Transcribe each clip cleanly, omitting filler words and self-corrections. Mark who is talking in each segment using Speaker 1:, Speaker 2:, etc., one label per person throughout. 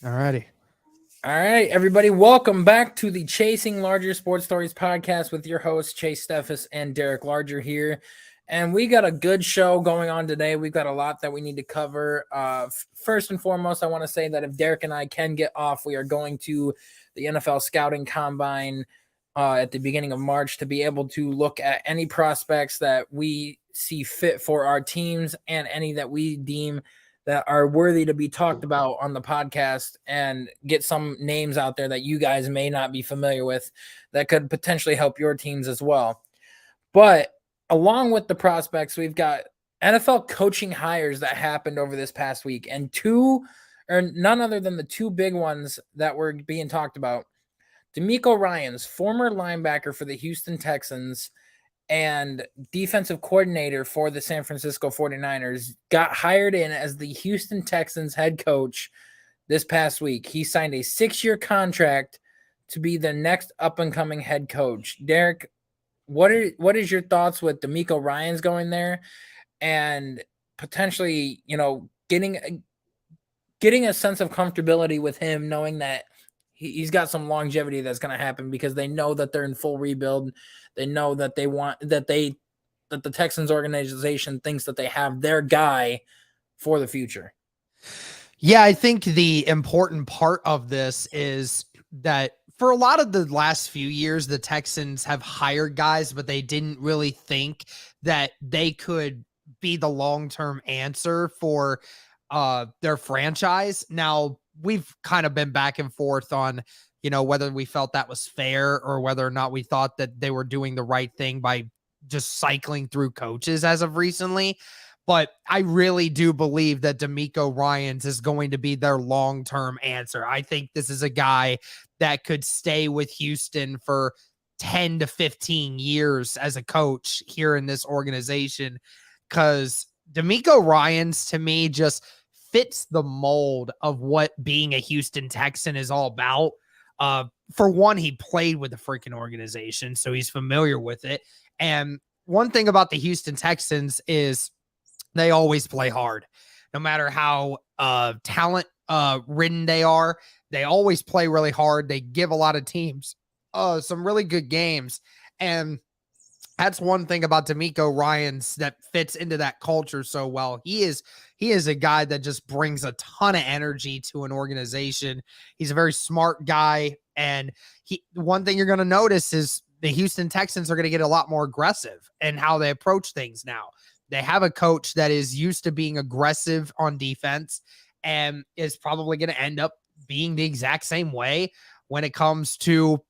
Speaker 1: Alrighty.
Speaker 2: All right, everybody, welcome back to the Chasing Larger Sports Stories podcast with your hosts, Chase Steffes and Derek Larger here. And we got a good show going on today. We've got a lot that we need to cover. First and foremost, I want to say that if Derek and I can get off, we are going to the NFL Scouting Combine at the beginning of March to be able to look at any prospects that we see fit for our teams and any that we deem that are worthy to be talked about on the podcast and get some names out there that you guys may not be familiar with that could potentially help your teams as well. But along with the prospects, we've got NFL coaching hires that happened over this past week, and none other than the two big ones that were being talked about. DeMeco Ryans, former linebacker for the Houston Texans and defensive coordinator for the San Francisco 49ers, got hired in as the Houston Texans head coach this past week. He signed a 6-year contract to be the next up-and-coming head coach. Derek, what is your thoughts with DeMeco Ryans going there and potentially, getting a sense of comfortability with him, knowing that he's got some longevity that's going to happen because they know that they're in full rebuild. They know that that the Texans organization thinks that they have their guy for the future.
Speaker 1: Yeah, I think the important part of this is that for a lot of the last few years, the Texans have hired guys, but they didn't really think that they could be the long-term answer for their franchise. Now, we've kind of been back and forth on, whether we felt that was fair or whether or not we thought that they were doing the right thing by just cycling through coaches as of recently. But I really do believe that DeMeco Ryans is going to be their long-term answer. I think this is a guy that could stay with Houston for 10 to 15 years as a coach here in this organization, because DeMeco Ryans, to me, just fits the mold of what being a Houston Texan is all about. For one, he played with the freaking organization, so he's familiar with it. And one thing about the Houston Texans is they always play hard. No matter how talent ridden they are, they always play really hard. They give a lot of teams some really good games. And that's one thing about DeMeco Ryans that fits into that culture so well. He is a guy that just brings a ton of energy to an organization. He's a very smart guy. And one thing you're going to notice is the Houston Texans are going to get a lot more aggressive in how they approach things now. They have a coach that is used to being aggressive on defense and is probably going to end up being the exact same way when it comes to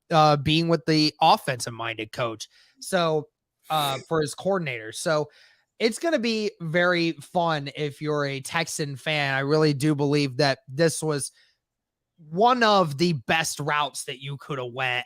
Speaker 1: being with the offensive-minded coach. So for his coordinator. So it's going to be very fun if you're a Texan fan. I really do believe that this was one of the best routes that you could have went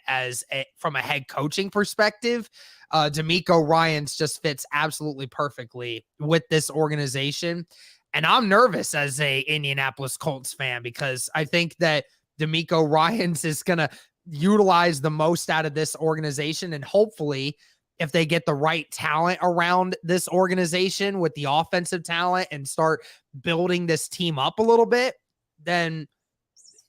Speaker 1: from a head coaching perspective. DeMeco Ryans just fits absolutely perfectly with this organization. And I'm nervous as a Indianapolis Colts fan because I think that DeMeco Ryans is going to utilize the most out of this organization. And hopefully, if they get the right talent around this organization with the offensive talent and start building this team up a little bit, then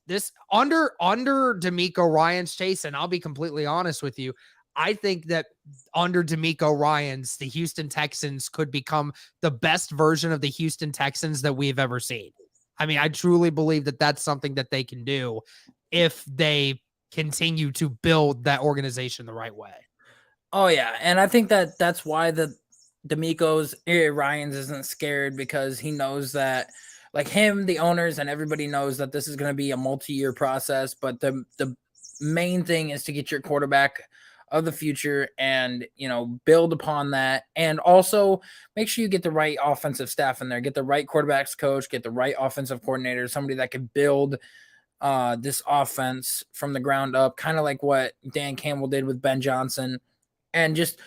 Speaker 1: this under DeMeco Ryans, Chase, and I'll be completely honest with you, I think that under DeMeco Ryans, the Houston Texans could become the best version of the Houston Texans that we've ever seen. I mean, I truly believe that that's something that they can do if they continue to build that organization the right way.
Speaker 2: Oh yeah, and I think that that's why the DeMeco's Ryans isn't scared, because he knows that, like him, the owners and everybody knows that this is going to be a multi-year process. But the main thing is to get your quarterback of the future and build upon that, and also make sure you get the right offensive staff in there, get the right quarterbacks coach, get the right offensive coordinator, somebody that can build this offense from the ground up, kind of like what Dan Campbell did with Ben Johnson. And just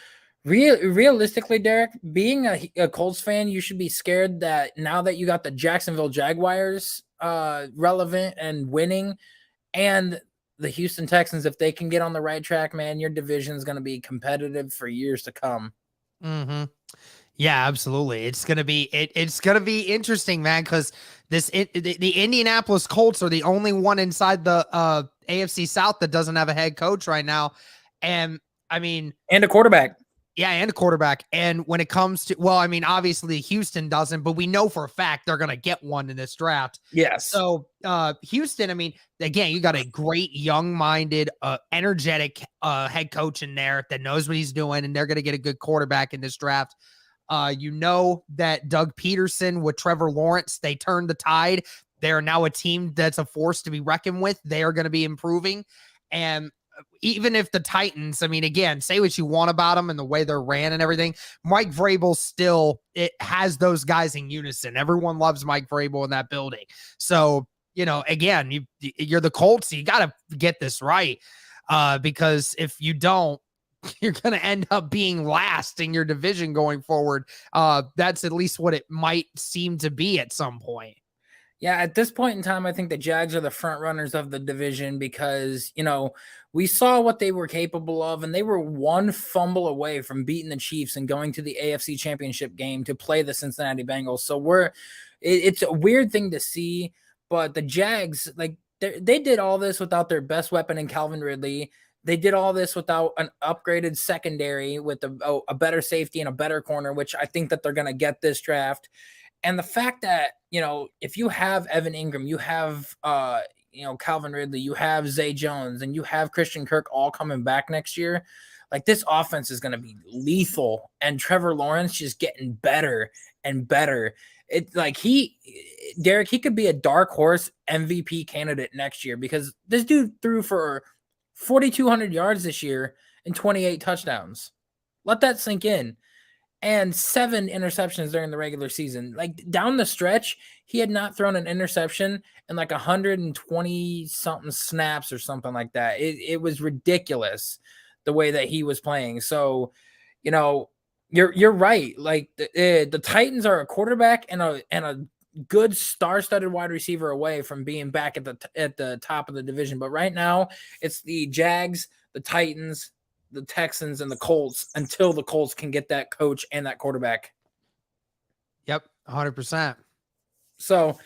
Speaker 2: realistically, Derek, being a Colts fan, you should be scared that now that you got the Jacksonville Jaguars relevant and winning, and the Houston Texans, if they can get on the right track, man, your division is going to be competitive for years to come.
Speaker 1: Mm-hmm. Yeah, absolutely. It's gonna be interesting, man, because The Indianapolis Colts are the only one inside the AFC South that doesn't have a head coach right now. And I mean,
Speaker 2: and a quarterback.
Speaker 1: Yeah, and a quarterback. And when it comes to, well, I mean, obviously Houston doesn't, but we know for a fact they're going to get one in this draft.
Speaker 2: Yes.
Speaker 1: So Houston, I mean, again, you got a great young-minded, energetic head coach in there that knows what he's doing, and they're going to get a good quarterback in this draft. You know that Doug Peterson with Trevor Lawrence, they turned the tide. They're now a team that's a force to be reckoned with. They are going to be improving. And even if the Titans, I mean, again, say what you want about them and the way they're ran and everything, Mike Vrabel still, it has those guys in unison. Everyone loves Mike Vrabel in that building. So, you know, again, you're the Colts. So you got to get this right because if you don't, you're going to end up being last in your division going forward. That's at least what it might seem to be at some point.
Speaker 2: Yeah, at this point in time, I think the Jags are the front runners of the division because, you know, we saw what they were capable of, and they were one fumble away from beating the Chiefs and going to the AFC Championship game to play the Cincinnati Bengals. So it's a weird thing to see, but the Jags, like, they did all this without their best weapon in Calvin Ridley. They did all this without an upgraded secondary with a better safety and a better corner, which I think that they're going to get this draft. And the fact that, you know, if you have Evan Ingram, you have, Calvin Ridley, you have Zay Jones, and you have Christian Kirk all coming back next year, like this offense is going to be lethal. And Trevor Lawrence just getting better and better. It's like Derek, he could be a dark horse MVP candidate next year because this dude threw for 4,200 yards this year and 28 touchdowns. Let that sink in. And 7 interceptions during the regular season. Like down the stretch, he had not thrown an interception in like 120 something snaps or something like that. It was ridiculous the way that he was playing. So, you know, you're right. Like the Titans are a quarterback and a good star-studded wide receiver away from being back at the top of the division. But right now, it's the Jags, the Titans, the Texans, and the Colts until the Colts can get that coach and that quarterback.
Speaker 1: Yep, 100%.
Speaker 2: So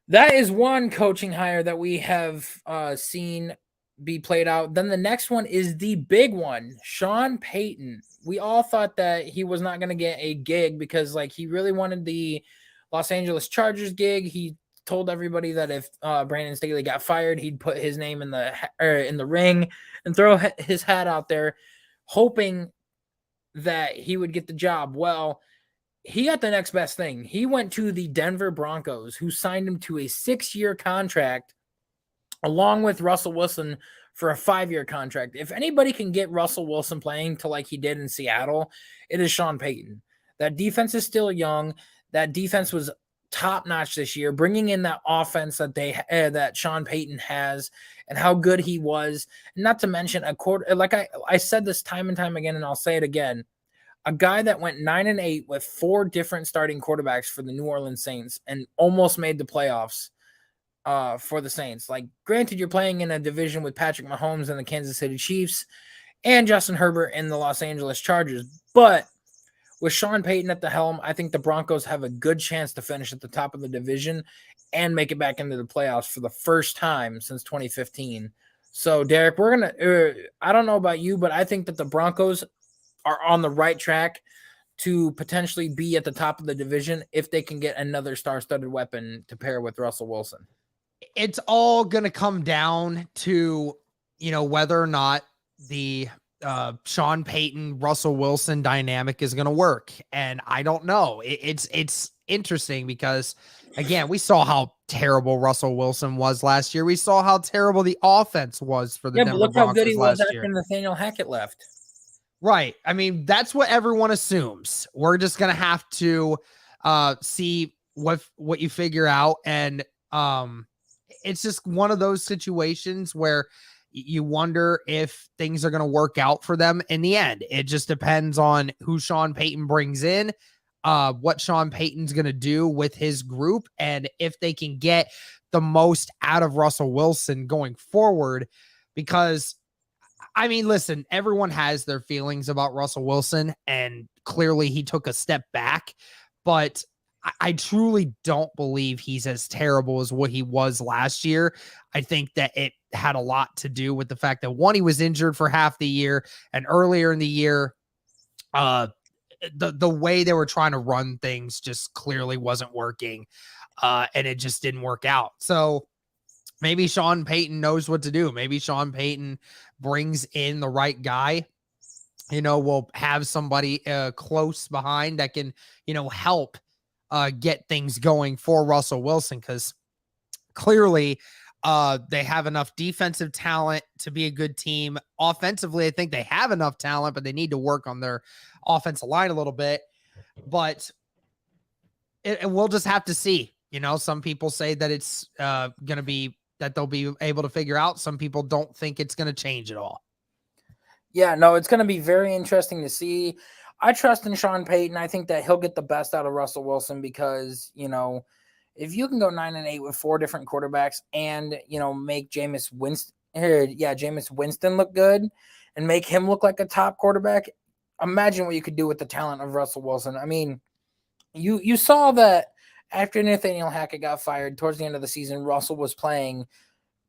Speaker 2: that is one coaching hire that we have seen be played out. Then the next one is the big one, Sean Payton. We all thought that he was not going to get a gig because like he really wanted the Los Angeles Chargers gig. He told everybody that if Brandon Staley got fired, he'd put his name in the ring and throw his hat out there, hoping that he would get the job. Well, he got the next best thing. He went to the Denver Broncos, who signed him to a 6-year contract, along with Russell Wilson for a 5-year contract. If anybody can get Russell Wilson playing to like he did in Seattle, it is Sean Payton. That defense is still young. That defense was top notch this year, bringing in that offense that that Sean Payton has and how good he was. Not to mention a quarter, like I said this time and time again, and I'll say it again, a guy that went 9-8 with 4 different starting quarterbacks for the New Orleans Saints and almost made the playoffs for the Saints. Like, granted, you're playing in a division with Patrick Mahomes and the Kansas City Chiefs and Justin Herbert and the Los Angeles Chargers, but with Sean Payton at the helm, I think the Broncos have a good chance to finish at the top of the division and make it back into the playoffs for the first time since 2015. So, Derek, we're going to I don't know about you, but I think that the Broncos are on the right track to potentially be at the top of the division if they can get another star-studded weapon to pair with Russell Wilson.
Speaker 1: It's all going to come down to, you know, whether or not the Sean Payton, Russell Wilson dynamic is going to work. And I don't know. It's interesting because, again, we saw how terrible Russell Wilson was last year. We saw how terrible the offense was for the Denver
Speaker 2: but look
Speaker 1: Broncos
Speaker 2: how good he was
Speaker 1: last
Speaker 2: after
Speaker 1: year.
Speaker 2: Nathaniel Hackett left.
Speaker 1: Right. I mean, that's what everyone assumes. We're just going to have to see what you figure out. And it's just one of those situations where you wonder if things are going to work out for them in the end. It just depends on who Sean Payton brings in, what Sean Payton's going to do with his group, and if they can get the most out of Russell Wilson going forward. Because, I mean, listen, everyone has their feelings about Russell Wilson, and clearly he took a step back, but I truly don't believe he's as terrible as what he was last year. I think that it had a lot to do with the fact that one, he was injured for half the year, and earlier in the year, the way they were trying to run things just clearly wasn't working, and it just didn't work out. So maybe Sean Payton knows what to do. Maybe Sean Payton brings in the right guy. We'll have somebody close behind that can, help get things going for Russell Wilson, because clearly they have enough defensive talent to be a good team. Offensively, I think they have enough talent, but they need to work on their offensive line a little bit. But we'll just have to see. Some people say that it's going to be that they'll be able to figure out. Some people don't think it's going to change at all.
Speaker 2: Yeah, no, it's going to be very interesting to see. I trust in Sean Payton. I think that he'll get the best out of Russell Wilson because, if you can go 9-8 with 4 different quarterbacks and, make Jameis Winston look good and make him look like a top quarterback, imagine what you could do with the talent of Russell Wilson. I mean, you saw that after Nathaniel Hackett got fired towards the end of the season, Russell was playing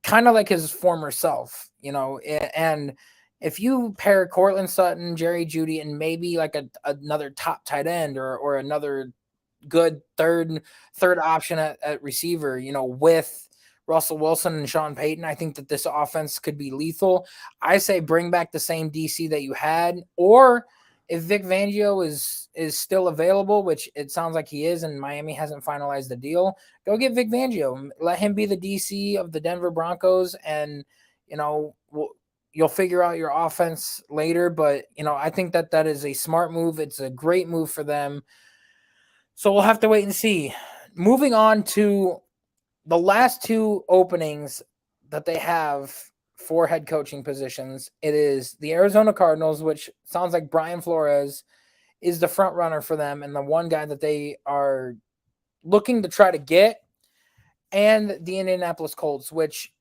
Speaker 2: kind of like his former self, and if you pair Cortland Sutton, Jerry Jeudy, and maybe like another top tight end or another good third option at receiver, with Russell Wilson and Sean Payton, I think that this offense could be lethal. I say bring back the same DC that you had, or if Vic Fangio is still available, which it sounds like he is, and Miami hasn't finalized the deal, go get Vic Fangio. Let him be the DC of the Denver Broncos, and, you'll figure out your offense later. But, I think that is a smart move. It's a great move for them. So we'll have to wait and see. Moving on to the last 2 openings that they have for head coaching positions. It is the Arizona Cardinals, which sounds like Brian Flores is the front runner for them and the one guy that they are looking to try to get, and the Indianapolis Colts, which,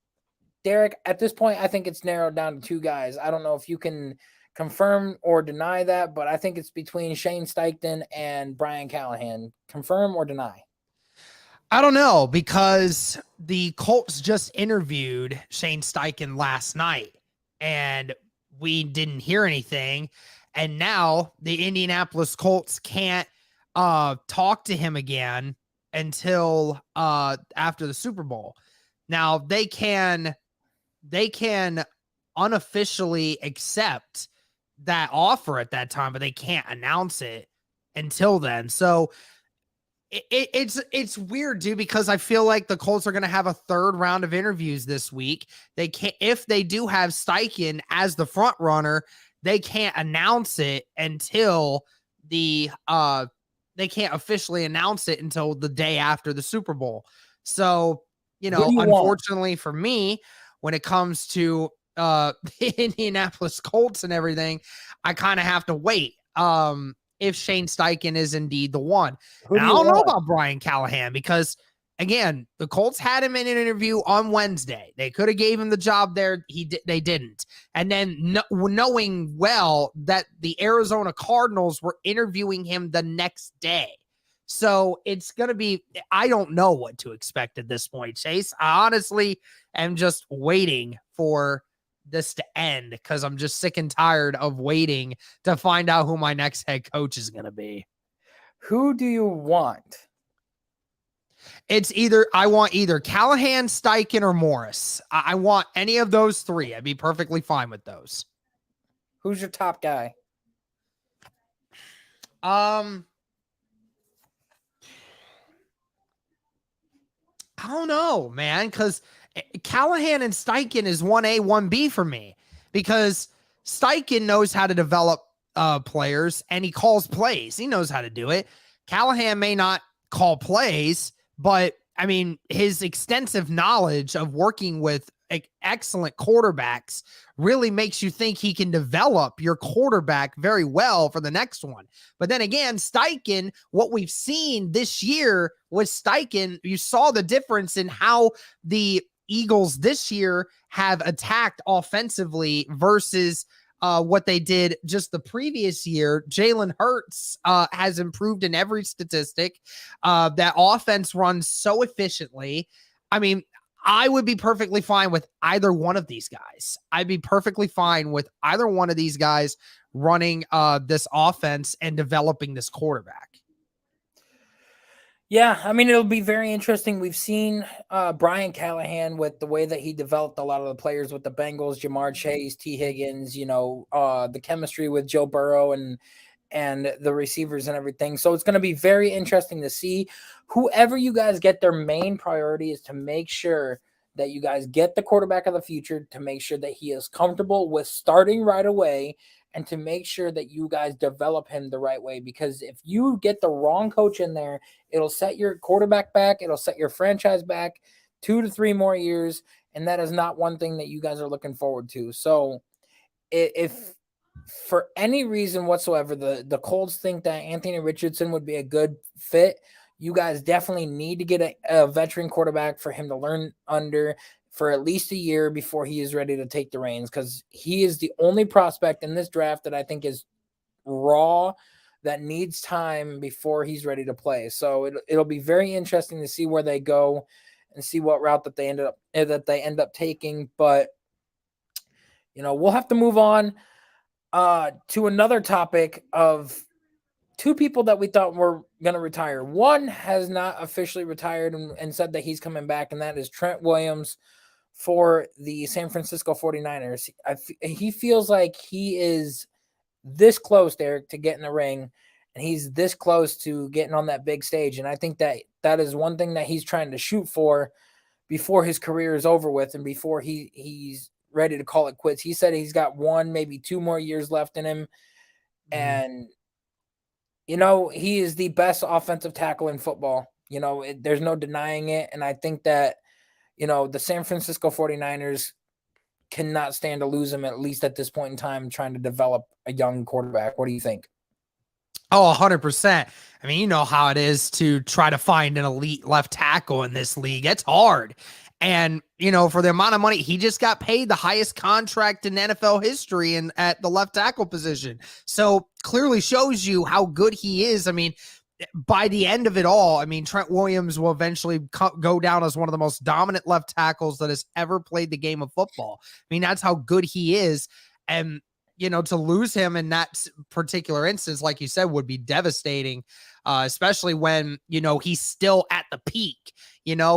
Speaker 2: Derek, at this point, I think it's narrowed down to 2 guys. I don't know if you can confirm or deny that, but I think it's between Shane Steichen and Brian Callahan. Confirm or deny?
Speaker 1: I don't know, because the Colts just interviewed Shane Steichen last night and we didn't hear anything. And now the Indianapolis Colts can't talk to him again until after the Super Bowl. Now they can unofficially accept that offer at that time, but they can't announce it until then. So it's weird, dude, because I feel like the Colts are going to have a 3rd round of interviews this week. They can't, if they do have Steichen as the front runner, they can't announce it until they can't officially announce it until the day after the Super Bowl. So, unfortunately for me, when it comes to the Indianapolis Colts and everything, I kind of have to wait. If Shane Steichen is indeed the one. I don't know about Brian Callahan, because again, the Colts had him in an interview on Wednesday. They could have gave him the job there. They didn't. And then knowing well that the Arizona Cardinals were interviewing him the next day. So it's going to be, I don't know what to expect at this point, Chase. I honestly am just waiting for this to end, because I'm just sick and tired of waiting to find out who my next head coach is going to be.
Speaker 2: Who do you want?
Speaker 1: I want either Callahan, Steichen, or Morris. I want any of those 3. I'd be perfectly fine with those.
Speaker 2: Who's your top guy?
Speaker 1: I don't know, man, because Callahan and Steichen is 1A, 1B for me, because Steichen knows how to develop players and he calls plays. He knows how to do it. Callahan may not call plays, but I mean, his extensive knowledge of working with excellent quarterbacks really makes you think he can develop your quarterback very well for the next one. But then again, Steichen, what we've seen this year with Steichen, you saw the difference in how the Eagles this year have attacked offensively versus what they did just the previous year. Jalen Hurts has improved in every statistic. That offense runs so efficiently. I mean, I would be perfectly fine with either one of these guys. I'd be perfectly fine with either one of these guys running this offense and developing this quarterback.
Speaker 2: Yeah, I mean, it'll be very interesting. We've seen Brian Callahan with the way that he developed a lot of the players with the Bengals, Jamar Chase, T. Higgins, the chemistry with Joe Burrow and the receivers and everything. So it's going to be very interesting to see. Whoever you guys get, their main priority is to make sure that you guys get the quarterback of the future, to make sure that he is comfortable with starting right away, and to make sure that you guys develop him the right way. Because if you get the wrong coach in there, it'll set your quarterback back. It'll set your franchise back 2 to 3 more years. And that is not one thing that you guys are looking forward to. So if for any reason whatsoever, the Colts think that Anthony Richardson would be a good fit, you guys definitely need to get a veteran quarterback for him to learn under for at least a year before he is ready to take the reins, because he is the only prospect in this draft that I think is raw, that needs time before he's ready to play. So it'll be very interesting to see where they go and see what route that they end up taking. But we'll have to move on to another topic of two people that we thought were going to retire. One has not officially retired and said that he's coming back, and that is Trent Williams for the San Francisco 49ers. He feels like he is this close, Derek, to getting a ring, and he's this close to getting on that big stage. And I think that is one thing that he's trying to shoot for before his career is over with and before he's ready to call it quits. He said he's got 1, maybe 2 more years left in him. And, he is the best offensive tackle in football. There's no denying it. And I think that, the San Francisco 49ers cannot stand to lose him, at least at this point in time, trying to develop a young quarterback. What do you think?
Speaker 1: Oh, 100%. I mean, you know how it is to try to find an elite left tackle in this league. It's hard. And, for the amount of money, he just got paid the highest contract in NFL history at the left tackle position. So clearly shows you how good he is. I mean, by the end of it all, I mean, Trent Williams will eventually go down as one of the most dominant left tackles that has ever played the game of football. I mean, that's how good he is. And, to lose him in that particular instance, like you said, would be devastating, especially when, he's still at the peak,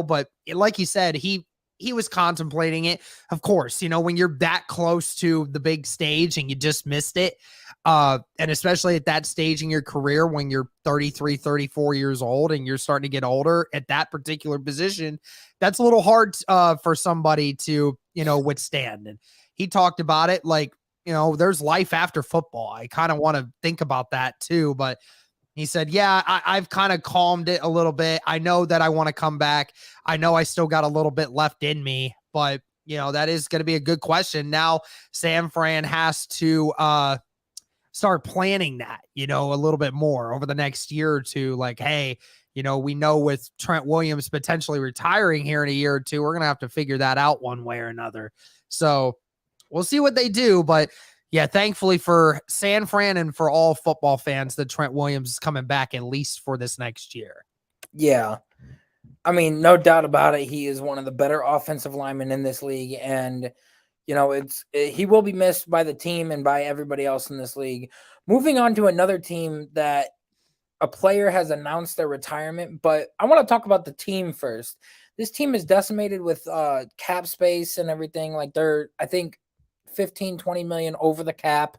Speaker 1: but like you said, he was contemplating it. Of course, when you're that close to the big stage and you just missed it, and especially at that stage in your career, when you're 33, 34 years old and you're starting to get older at that particular position, that's a little hard for somebody to, withstand. And he talked about it like, there's life after football. I kind of want to think about that too, but he said, yeah, I've kind of calmed it a little bit. I know that I want to come back. I know I still got a little bit left in me, but that is going to be a good question. Now San Fran has to start planning that, a little bit more over the next year or two. Like, hey, we know with Trent Williams potentially retiring here in a year or two, we're going to have to figure that out one way or another. So we'll see what they do, but yeah, thankfully for San Fran and for all football fans that Trent Williams is coming back at least for this next year.
Speaker 2: Yeah. I mean, no doubt about it. He is one of the better offensive linemen in this league. And, he will be missed by the team and by everybody else in this league. Moving on to another team that a player has announced their retirement, but I want to talk about the team first. This team is decimated with cap space and everything. Like they're, I think, 15, 20 million over the cap.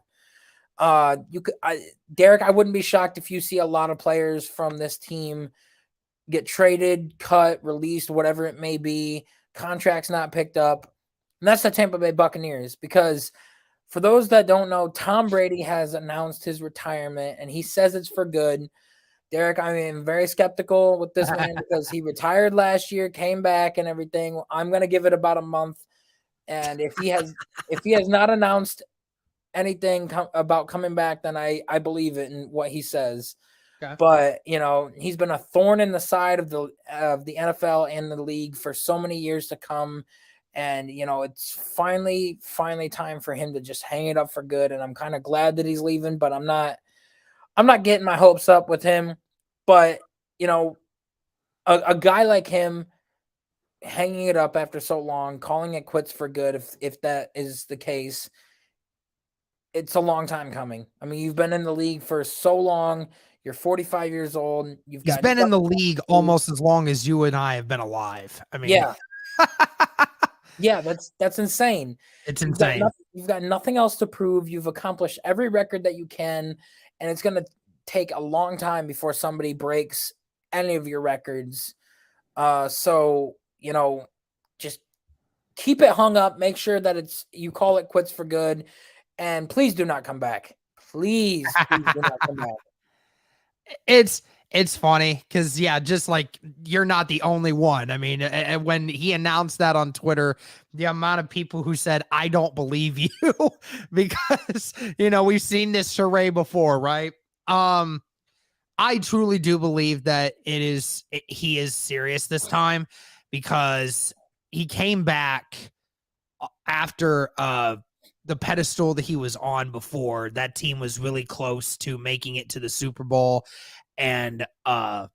Speaker 2: Derek, I wouldn't be shocked if you see a lot of players from this team get traded, cut, released, whatever it may be, contracts not picked up. And that's the Tampa Bay Buccaneers, because for those that don't know, Tom Brady has announced his retirement and he says it's for good. Derek, I am very skeptical with this man because he retired last year, came back and everything. I'm going to give it about a month. And if he has not announced anything about coming back, then I believe it in what he says. Okay. But he's been a thorn in the side of the NFL and the league for so many years to come, And, it's finally time for him to just hang it up for good. And I'm kind of glad that he's leaving, but I'm not getting my hopes up with him. But, a guy like him hanging it up after so long, calling it quits for good, if that is the case, it's a long time coming. I mean, you've been in the league for so long. You're 45 years old.
Speaker 1: He's been in the league almost as long as you and I have been alive. I mean,
Speaker 2: yeah, that's insane.
Speaker 1: It's insane.
Speaker 2: You've got nothing else to prove. You've accomplished every record that you can, and it's going to take a long time before somebody breaks any of your records. So, just keep it hung up. Make sure that you call it quits for good, and please do not come back. Please do not come back.
Speaker 1: It's funny because, yeah, just like you're not the only one. I mean, when he announced that on Twitter, the amount of people who said, I don't believe you, because, we've seen this charade before, right? I truly do believe that he is serious this time, because he came back after the pedestal that he was on before. That team was really close to making it to the Super Bowl. And then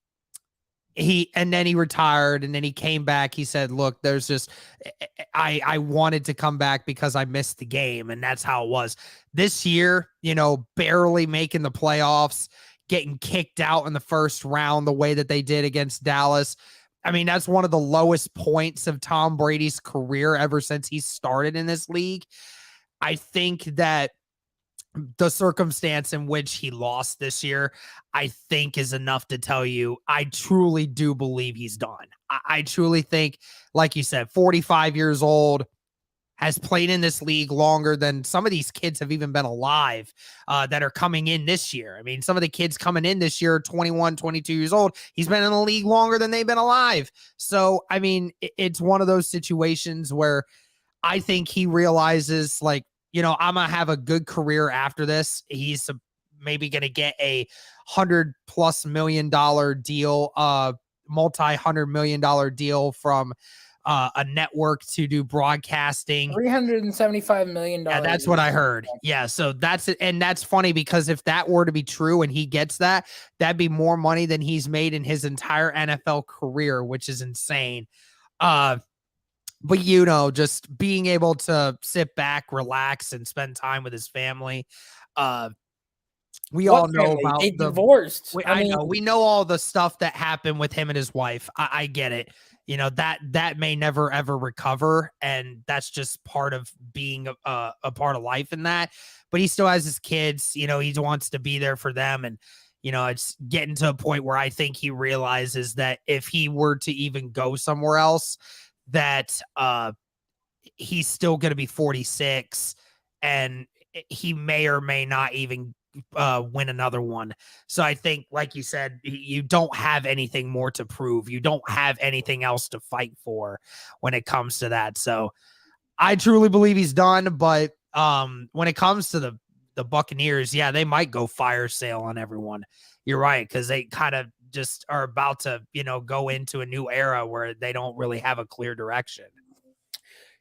Speaker 1: he retired, and then he came back. He said, look, I wanted to come back because I missed the game. And that's how it was this year, barely making the playoffs, getting kicked out in the first round the way that they did against Dallas. I mean, that's one of the lowest points of Tom Brady's career ever since he started in this league. I think that the circumstance in which he lost this year, I think, is enough to tell you, I truly do believe he's done. I truly think, like you said, 45 years old, has played in this league longer than some of these kids have even been alive that are coming in this year. I mean, some of the kids coming in this year, 21, 22 years old, he's been in the league longer than they've been alive. So, I mean, it's one of those situations where I think he realizes, like, I'm going to have a good career after this. He's maybe going to get a $100+ million deal, multi-$100 million deal from a network to do broadcasting.
Speaker 2: $375 million.
Speaker 1: Yeah, that's what I heard. Yeah, so that's it. And that's funny, because if that were to be true and he gets that, that'd be more money than he's made in his entire NFL career, which is insane. But, just being able to sit back, relax, and spend time with his family. We all know about
Speaker 2: they divorced.
Speaker 1: I know. We know all the stuff that happened with him and his wife. I get it. That may never, ever recover. And that's just part of being a part of life in that. But he still has his kids. He wants to be there for them. And, it's getting to a point where I think he realizes that if he were to even go somewhere else, that he's still going to be 46, and he may or may not even win another one. So I think, like you said, you don't have anything more to prove. You don't have anything else to fight for when it comes to that. So I truly believe he's done. But when it comes to the Buccaneers, yeah, they might go fire sale on everyone. You're right, because they kind of just are about to, go into a new era where they don't really have a clear direction.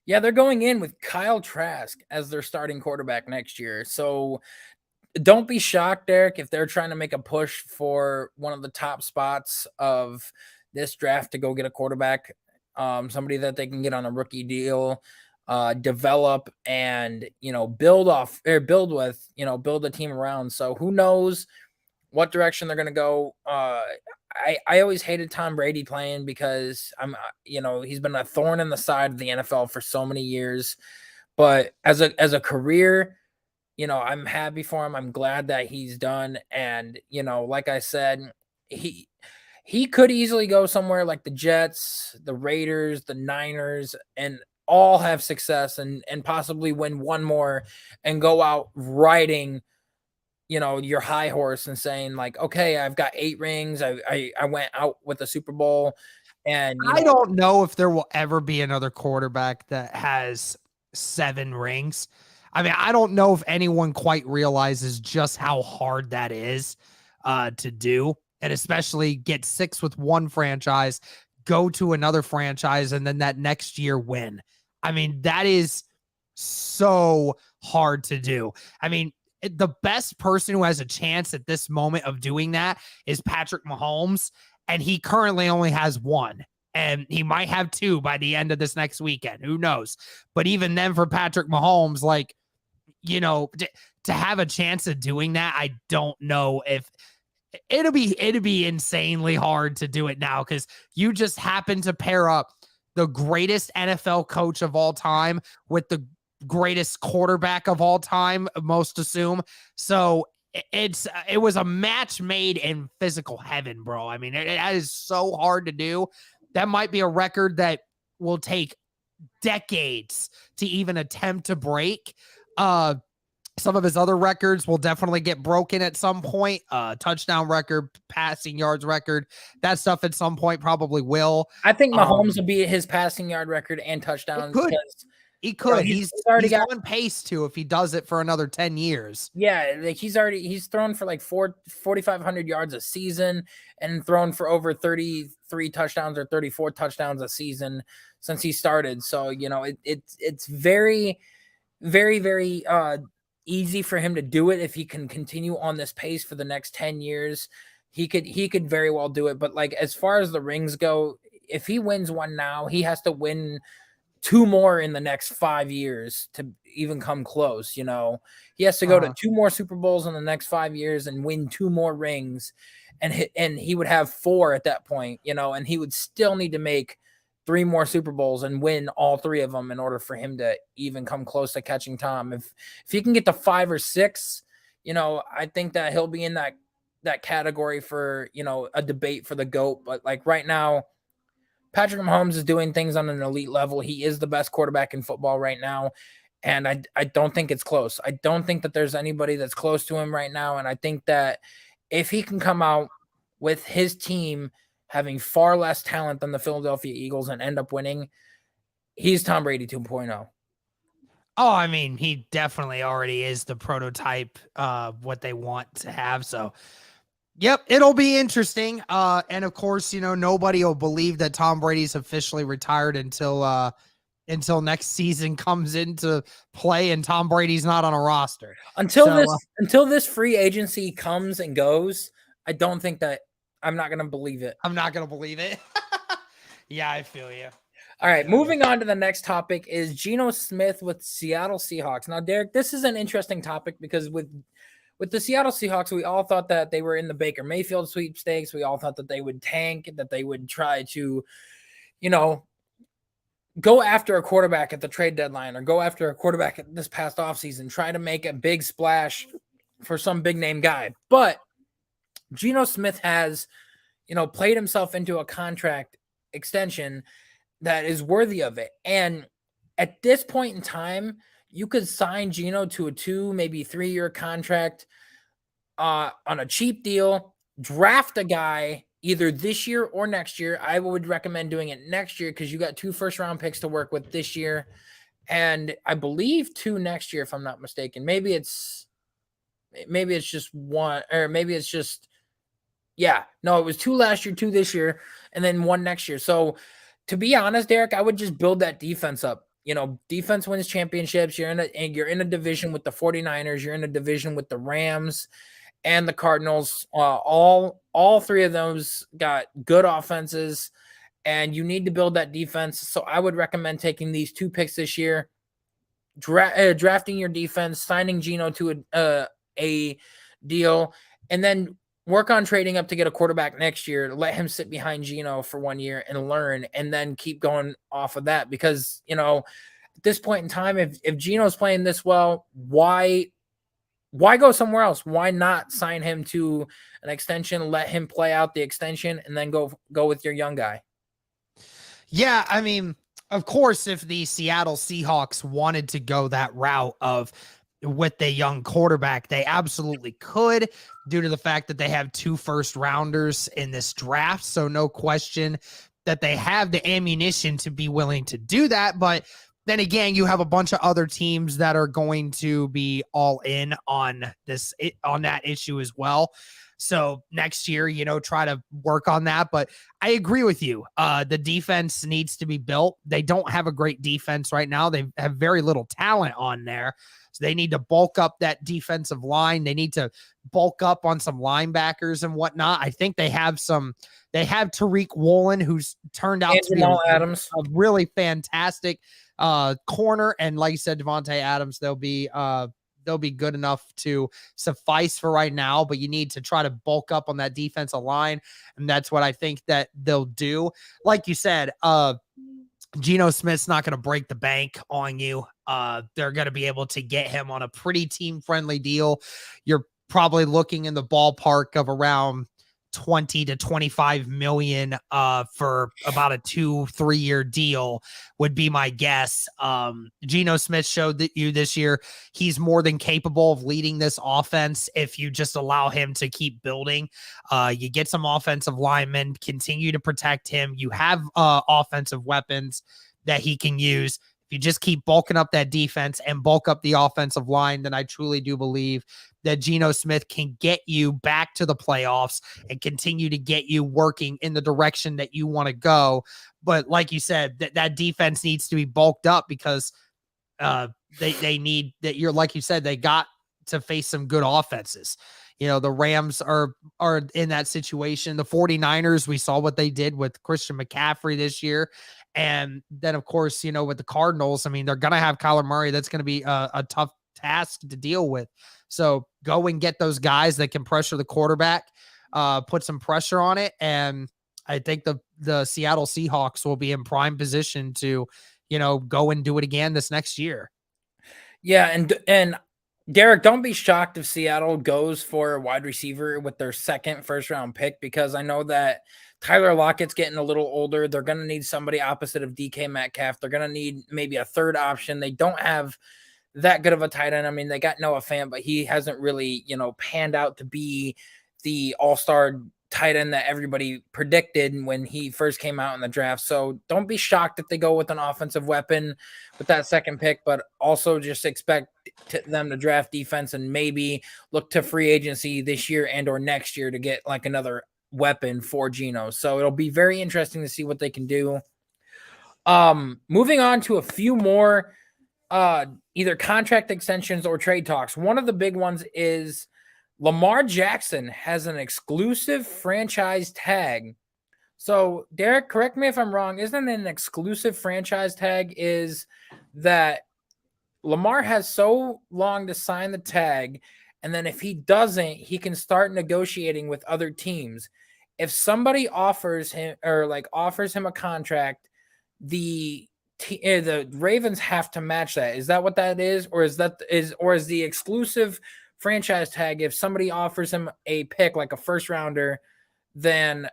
Speaker 2: Yeah, they're going in with Kyle Trask as their starting quarterback next year. So don't be shocked, Derek, if they're trying to make a push for one of the top spots of this draft to go get a quarterback, somebody that they can get on a rookie deal, develop, and, build with, build a team around. So who knows what direction they're going to go. I always hated Tom Brady playing, because he's been a thorn in the side of the NFL for so many years. But as a career, I'm happy for him. I'm glad that he's done. And, like I said, he could easily go somewhere like the Jets, the Raiders, the Niners, and all have success and possibly win one more and go out riding, your high horse and saying, like, okay, I've got 8 rings. I went out with a Super Bowl. And
Speaker 1: I don't know if there will ever be another quarterback that has 7 rings. I mean, I don't know if anyone quite realizes just how hard that is to do, and especially get 6 with one franchise, go to another franchise, and then that next year win. I mean, that is so hard to do. I mean, the best person who has a chance at this moment of doing that is Patrick Mahomes, and he currently only has one. And he might have two by the end of this next weekend. Who knows? But even then, for Patrick Mahomes, like, to have a chance of doing that, I don't know if it'll be insanely hard to do it now, because you just happen to pair up the greatest NFL coach of all time with the greatest quarterback of all time, most assume. So it was a match made in physical heaven, bro. I mean, that is so hard to do. That might be a record that will take decades to even attempt to break. Some of his other records will definitely get broken at some point. Touchdown record, passing yards record, that stuff at some point probably will.
Speaker 2: I think Mahomes will beat his passing yard record and touchdowns.
Speaker 1: He could. He's on pace to, if he does it for another 10 years.
Speaker 2: Yeah, like he's thrown for like 4,500 yards a season and thrown for over 33 touchdowns or 34 touchdowns a season since he started. So, it's very, very, very easy for him to do it if he can continue on this pace for the next 10 years. He could very well do it. But like, as far as the rings go, if he wins one now, he has to win 2 more in the next 5 years to even come close. He has to go to 2 more Super Bowls in the next 5 years and win 2 more rings, and he would have 4 at that point, and he would still need to make 3 more Super Bowls and win all 3 of them in order for him to even come close to catching Tom. If he can get to 5 or 6, I think that he'll be in that category for, a debate for the GOAT. But like right now, Patrick Mahomes is doing things on an elite level. He is the best quarterback in football right now. And I don't think it's close. I don't think that there's anybody that's close to him right now. And I think that if he can come out with his team having far less talent than the Philadelphia Eagles and end up winning, he's Tom Brady 2.0.
Speaker 1: Oh, I mean, he definitely already is the prototype of what they want to have. So, yep, it'll be interesting. And of course, nobody will believe that Tom Brady's officially retired until next season comes into play and Tom Brady's not on a roster.
Speaker 2: Until this free agency comes and goes, I don't think that I'm not going to believe it.
Speaker 1: I'm not going to believe it. Yeah, I feel you.
Speaker 2: All right, moving on to the next topic is Geno Smith with Seattle Seahawks. Now, Derek, this is an interesting topic because with the Seattle Seahawks, we all thought that they were in the Baker Mayfield sweepstakes. We all thought that they would tank, that they would try to, go after a quarterback at the trade deadline or go after a quarterback at this past offseason, try to make a big splash for some big name guy. But Geno Smith has, played himself into a contract extension that is worthy of it. And at this point in time, you could sign Geno to a 2, maybe 3-year contract on a cheap deal, draft a guy either this year or next year. I would recommend doing it next year because you got 2 first-round picks to work with this year. And I believe 2 next year, if I'm not mistaken. Maybe it's just 1, or maybe it's just, it was 2 last year, 2 this year, and then 1 next year. So to be honest, Derek, I would just build that defense up. Defense wins championships. You're in a division with the 49ers. You're in a division with the Rams and the Cardinals. All 3 of those got good offenses, and you need to build that defense. So I would recommend taking these 2 picks this year, drafting your defense, signing Geno to a deal, and then work on trading up to get a quarterback next year. Let him sit behind Geno for 1 year and learn, and then keep going off of that. Because, at this point in time, if Geno's playing this well, why go somewhere else? Why not sign him to an extension, let him play out the extension, and then go with your young guy?
Speaker 1: Yeah, I mean, of course, if the Seattle Seahawks wanted to go that route of with the young quarterback, they absolutely could, due to the fact that they have 2 first-rounders in this draft. So no question that they have the ammunition to be willing to do that. But then again, you have a bunch of other teams that are going to be all in on that issue as well. So next year, try to work on that. But I agree with you. The defense needs to be built. They don't have a great defense right now. They have very little talent on there. So they need to bulk up that defensive line. They need to bulk up on some linebackers and whatnot. I think they have Tariq Woolen, who's turned out to be a really fantastic corner. And like you said, Devontae Adams, they'll be good enough to suffice for right now, but you need to try to bulk up on that defensive line. And that's what I think that they'll do. Like you said, Geno Smith's not going to break the bank on you. They're going to be able to get him on a pretty team-friendly deal. You're probably looking in the ballpark of around 20 to 25 million for about a 2-3 year deal would be my guess. Geno Smith showed that this year he's more than capable of leading this offense if you just allow him to keep building. You get some offensive linemen, continue to protect him. You have offensive weapons that he can use. If you just keep bulking up that defense and bulk up the offensive line, then I truly do believe that Geno Smith can get you back to the playoffs and continue to get you working in the direction that you want to go. But like you said, that defense needs to be bulked up because they need that. Like you said, they got to face some good offenses. The Rams are in that situation. The 49ers, we saw what they did with Christian McCaffrey this year. And then, of course, with the Cardinals, I mean, they're going to have Kyler Murray. That's going to be a tough task to deal with. So go and get those guys that can pressure the quarterback, put some pressure on it. And I think the Seattle Seahawks will be in prime position to, go and do it again this next year.
Speaker 2: Yeah. And Derek, don't be shocked if Seattle goes for a wide receiver with their second first-round pick, because I know that Tyler Lockett's getting a little older. They're going to need somebody opposite of DK Metcalf. They're going to need maybe a third option. They don't have that good of a tight end. I mean, they got Noah Fant, but he hasn't really, panned out to be the all-star tight end that everybody predicted when he first came out in the draft. So don't be shocked if they go with an offensive weapon with that second pick, but also just expect them to draft defense and maybe look to free agency this year and or next year to get like another weapon for Geno. So it'll be very interesting to see what they can do. Moving on to a few more either contract extensions or trade talks. One of the big ones is Lamar Jackson has an exclusive franchise tag. So, Derek, correct me if I'm wrong. Isn't an exclusive franchise tag is that Lamar has so long to sign the tag, and then if he doesn't, he can start negotiating with other teams. If somebody offers him a contract, the Ravens have to match that. Is that what that is? Or is the exclusive franchise tag, if somebody offers him a pick like a first rounder, then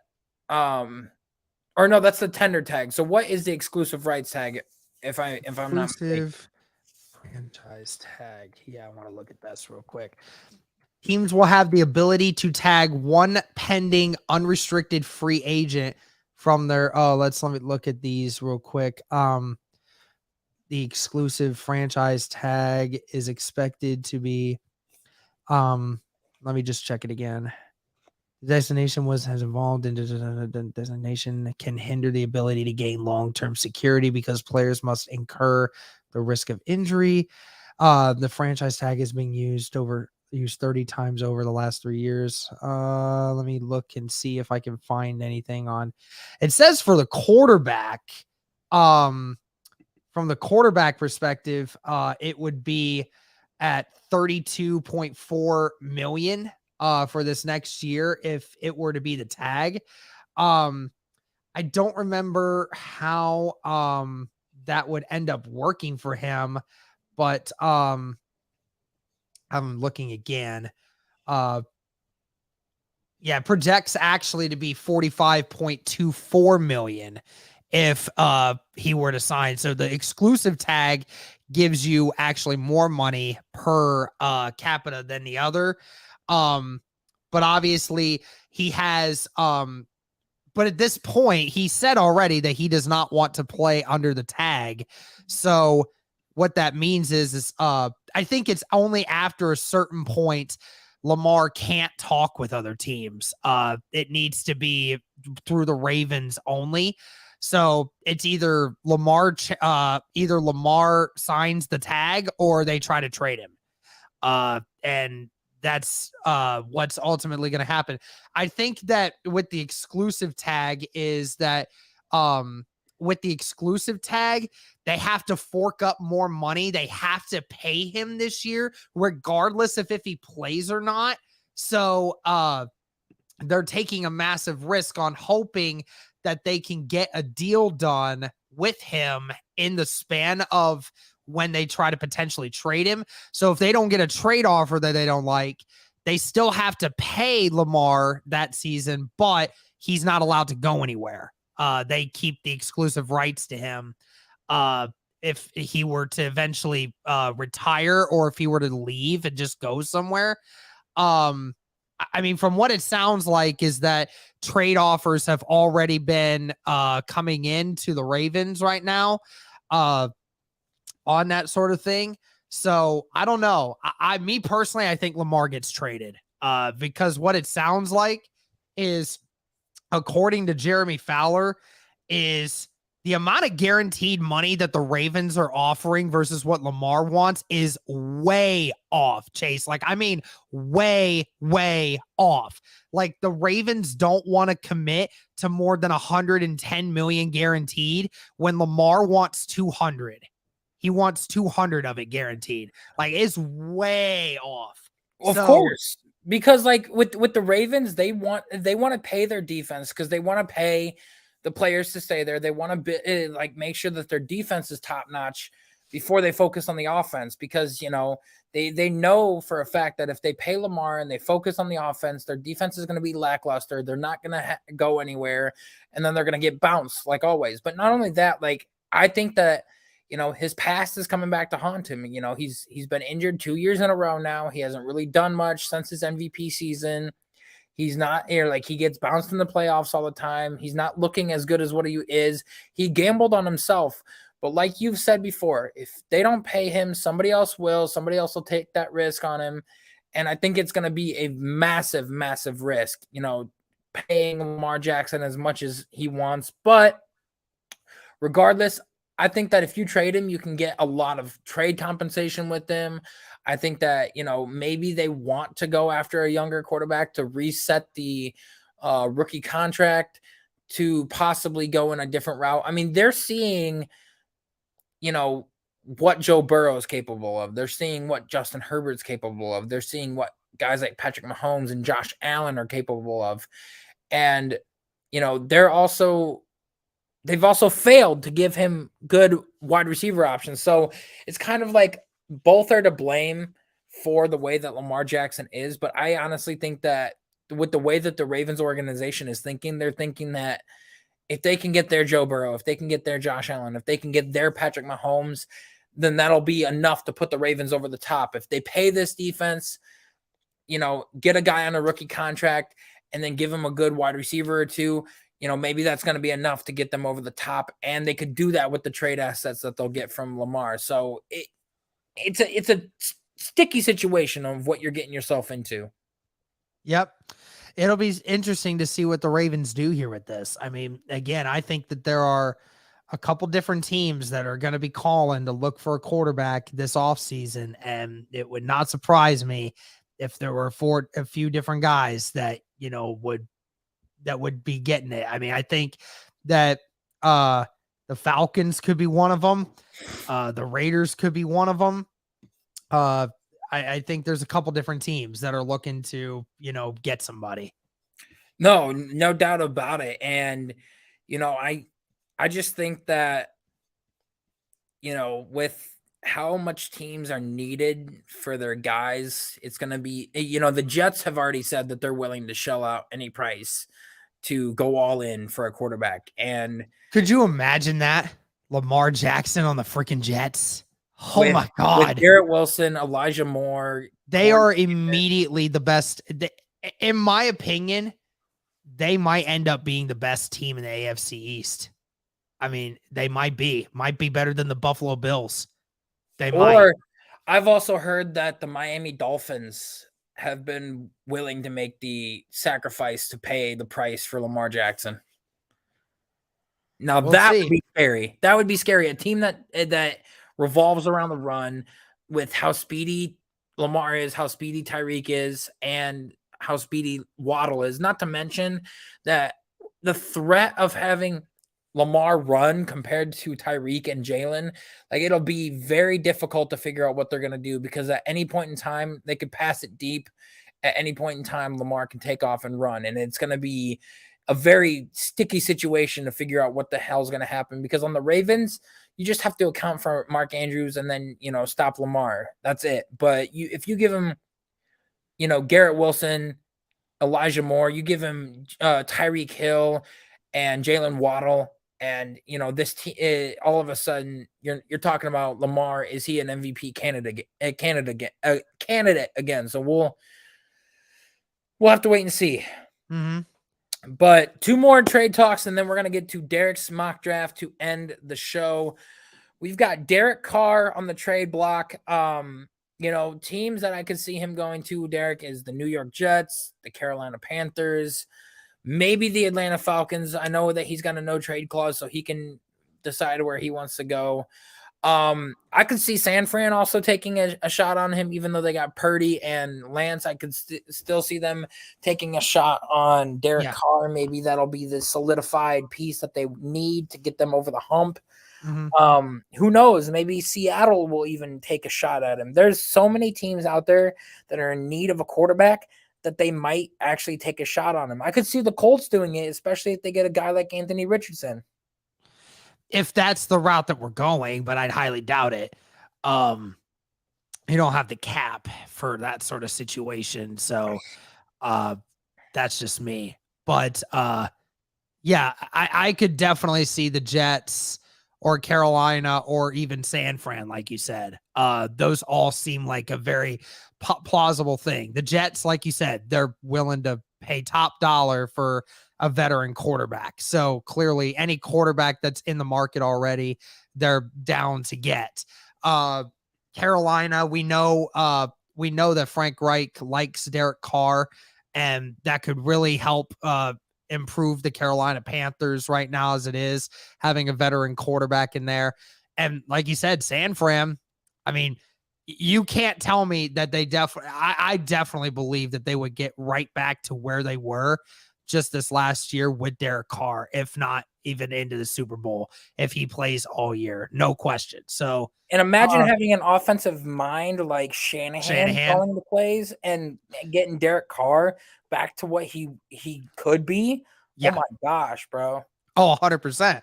Speaker 2: or no, that's the tender tag. So what is the exclusive rights tag if I'm not mistaken?
Speaker 1: Franchise tag. Yeah, I want to look at this real quick. Teams will have the ability to tag one pending unrestricted free agent from their let me look at these real quick. The exclusive franchise tag is expected to be let me just check it again. The designation has evolved into the designation can hinder the ability to gain long-term security because players must incur the risk of injury. The franchise tag is being used 30 times over the last 3 years. Let me look and see if I can find anything on. It says for the quarterback, from the quarterback perspective, it would be at 32.4 million for this next year if it were to be the tag. I don't remember how that would end up working for him, but I'm looking again. Projects actually to be 45.24 million if he were to sign. So the exclusive tag gives you actually more money per capita than the other. But obviously he has but at this point, he said already that he does not want to play under the tag. So what that means is I think it's only after a certain point Lamar can't talk with other teams. It needs to be through the Ravens only. So it's either Lamar signs the tag or they try to trade him. And that's what's ultimately going to happen. I think that with the exclusive tag is that with the exclusive tag, they have to fork up more money. They have to pay him this year, regardless of if he plays or not. So they're taking a massive risk on hoping that they can get a deal done with him in the span of when they try to potentially trade him. So if they don't get a trade offer that they don't like, they still have to pay Lamar that season, but he's not allowed to go anywhere. They keep the exclusive rights to him. If he were to eventually retire or if he were to leave and just go somewhere. I mean, from what it sounds like is that trade offers have already been coming in to the Ravens right now on that sort of thing. So I don't know. Me personally, I think Lamar gets traded because what it sounds like is, according to Jeremy Fowler, is the amount of guaranteed money that the Ravens are offering versus what Lamar wants is way off, Chase. Like, I mean, way, way off. Like, the Ravens don't want to commit to more than 110 million guaranteed when Lamar wants 200. He wants 200 of it guaranteed. Like, it's way off.
Speaker 2: Of course, because like with the Ravens, they want to pay their defense because they want to pay the players to stay there. They want to like make sure that their defense is top notch before they focus on the offense, because they know for a fact that if they pay Lamar and they focus on the offense, their defense is going to be lackluster. They're not going to go anywhere, and then they're going to get bounced like always. But not only that, like I think that his past is coming back to haunt him. He's been injured 2 years in a row now. He hasn't really done much since his MVP season. He's not here. Like, he gets bounced in the playoffs all the time. He's not looking as good as what he is. He gambled on himself. But like you've said before, if they don't pay him, somebody else will. Somebody else will take that risk on him. And I think it's going to be a massive, massive risk, paying Lamar Jackson as much as he wants. But regardless, I think that if you trade him, you can get a lot of trade compensation with him. I think that, maybe they want to go after a younger quarterback to reset the rookie contract to possibly go in a different route. I mean, they're seeing, what Joe Burrow is capable of. They're seeing what Justin Herbert's capable of. They're seeing what guys like Patrick Mahomes and Josh Allen are capable of. And, they've also failed to give him good wide receiver options. So it's kind of like both are to blame for the way that Lamar Jackson is. But I honestly think that with the way that the Ravens organization is thinking, they're thinking that if they can get their Joe Burrow, if they can get their Josh Allen, if they can get their Patrick Mahomes, then that'll be enough to put the Ravens over the top. If they pay this defense, get a guy on a rookie contract and then give him a good wide receiver or two, maybe that's going to be enough to get them over the top, and they could do that with the trade assets that they'll get from Lamar. So it's a sticky situation of what you're getting yourself into.
Speaker 1: Yep. It'll be interesting to see what the Ravens do here with this. I mean, again, I think that there are a couple different teams that are going to be calling to look for a quarterback this offseason, and it would not surprise me if there were a few different guys that, would be getting it. I mean, I think that the Falcons could be one of them. The Raiders could be one of them. I think there's a couple different teams that are looking to, get somebody.
Speaker 2: No doubt about it. And, I just think that, with how much teams are needed for their guys, it's going to be, the Jets have already said that they're willing to shell out any price to go all in for a quarterback. And
Speaker 1: could you imagine that? Lamar Jackson on the freaking Jets. Oh my God.
Speaker 2: With Garrett Wilson, Elijah Moore.
Speaker 1: They are immediately the best. In my opinion, they might end up being the best team in the AFC East. I mean, they might be better than the Buffalo Bills. They might.
Speaker 2: Or I've also heard that the Miami Dolphins have been willing to make the sacrifice to pay the price for Lamar Jackson. Now
Speaker 1: We'll
Speaker 2: that would
Speaker 1: see.
Speaker 2: be scary. That would be scary. A team that revolves around the run with how speedy Lamar is, how speedy Tyreek is, and how speedy Waddle is. Not to mention that the threat of having Lamar run compared to Tyreek and Jalen, like it'll be very difficult to figure out what they're going to do because at any point in time, they could pass it deep. At any point in time, Lamar can take off and run. And it's going to be a very sticky situation to figure out what the hell is going to happen because on the Ravens, you just have to account for Mark Andrews and then, stop Lamar. That's it. But if you give him, Garrett Wilson, Elijah Moore, you give him Tyreek Hill and Jalen Waddle, and this all of a sudden you're talking about Lamar. Is he an MVP candidate again? So we'll have to wait and see.
Speaker 1: Mm-hmm.
Speaker 2: But 2 more trade talks, and then we're gonna get to Derek's mock draft to end the show. We've got Derek Carr on the trade block. Teams that I could see him going to, Derek, is the New York Jets, the Carolina Panthers, maybe the Atlanta Falcons. I know that he's got a no trade clause, so he can decide where he wants to go. I could see San Fran also taking a shot on him, even though they got Purdy and Lance. I could still see them taking a shot on Derek Carr. Maybe that'll be the solidified piece that they need to get them over the hump.
Speaker 1: Mm-hmm.
Speaker 2: Who knows? Maybe Seattle will even take a shot at him. There's so many teams out there that are in need of a quarterback that they might actually take a shot on him. I could see the Colts doing it, especially if they get a guy like Anthony Richardson.
Speaker 1: If that's the route that we're going, but I'd highly doubt it. You don't have the cap for that sort of situation. So that's just me. But yeah, I could definitely see the Jets or Carolina or even San Fran, like you said. Those all seem like a very plausible thing. The Jets, like you said, they're willing to pay top dollar for a veteran quarterback. So clearly any quarterback that's in the market already, they're down to get. Carolina, we know that Frank Reich likes Derek Carr, and that could really help improve the Carolina Panthers right now as it is, having a veteran quarterback in there. And like you said, San Fran, I mean, you can't tell me that they I definitely believe that they would get right back to where they were just this last year with Derek Carr, if not even into the Super Bowl, if he plays all year, no question. So,
Speaker 2: and imagine having an offensive mind like Shanahan calling the plays and getting Derek Carr back to what he could be. Yeah. Oh my gosh, bro.
Speaker 1: Oh, 100%.